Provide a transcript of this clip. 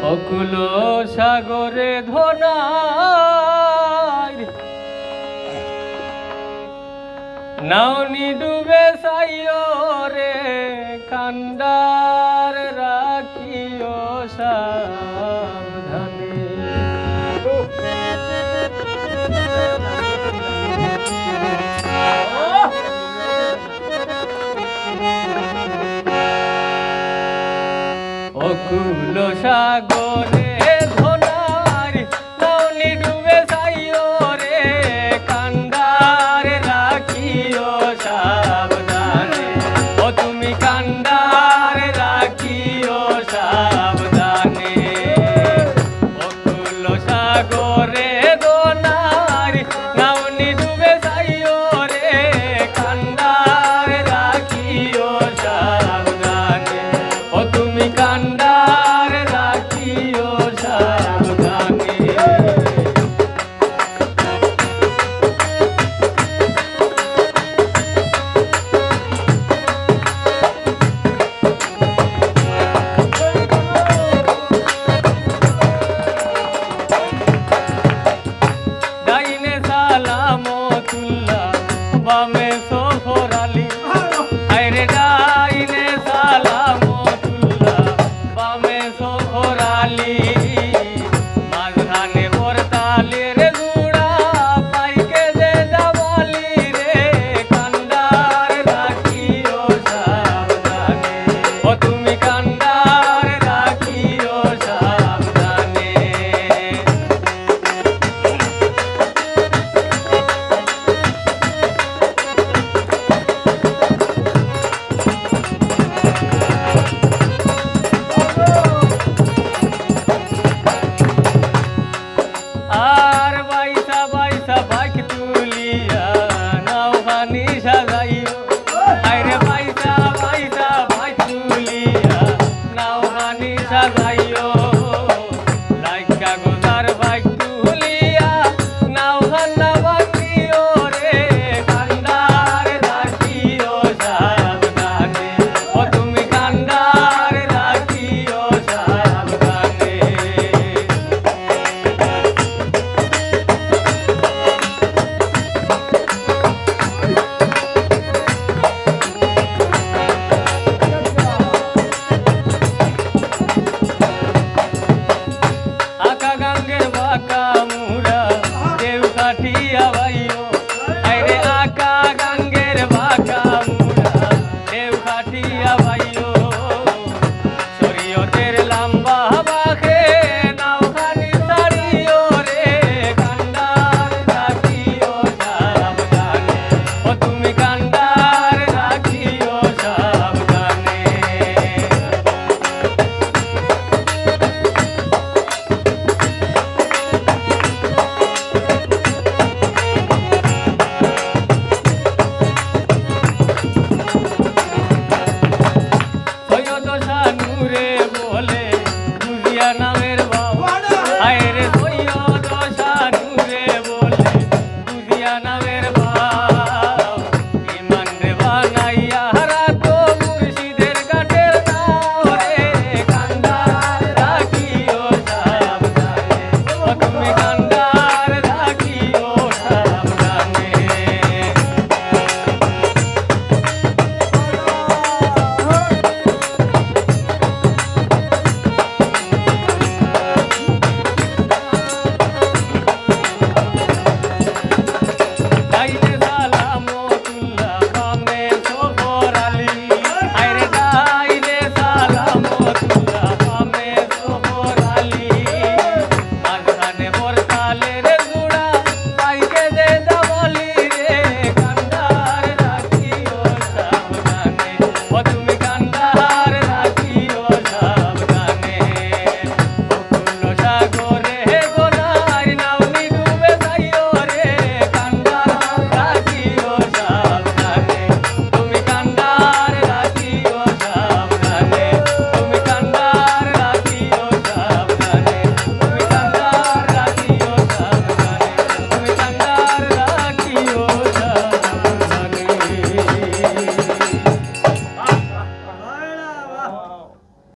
অকুল সাগরে ধনায় নাওনি ডুবে সাইও রে কান্ডার রাখিও সাবধানে। অকুল সাগরে ধনার নাওনি ডুবে সাইও রে কান্ডার রাখিও সাবধানে। ও তুমি কান্ডার রাখিও সাবধানে। অকুল সাগরে ধনার নাওনি ডুবে সাইও রে কান্ডার রাখিও সাবধানে। ও তুমি কান্ডার রাখিও সাবধানে। ডাইনে সালামতুল্লাহ বামে সফর আলী। আরে ডাইনে সালামতুল্লাহ বামে সফর আলী। মাঝখানে পরতালের জুড়া পাইকে দে জামালি রে কান্ডার রাখিও সাবধানে। ও তুমি কান্ডার রাখিও সাবধানে। আর বাইসা বাইসা বাইক তুলিয়া নাওখানি সাজাইও। আরে বাইসা বাইসা বাইক তুলিয়া নাওখানি সাজাইও।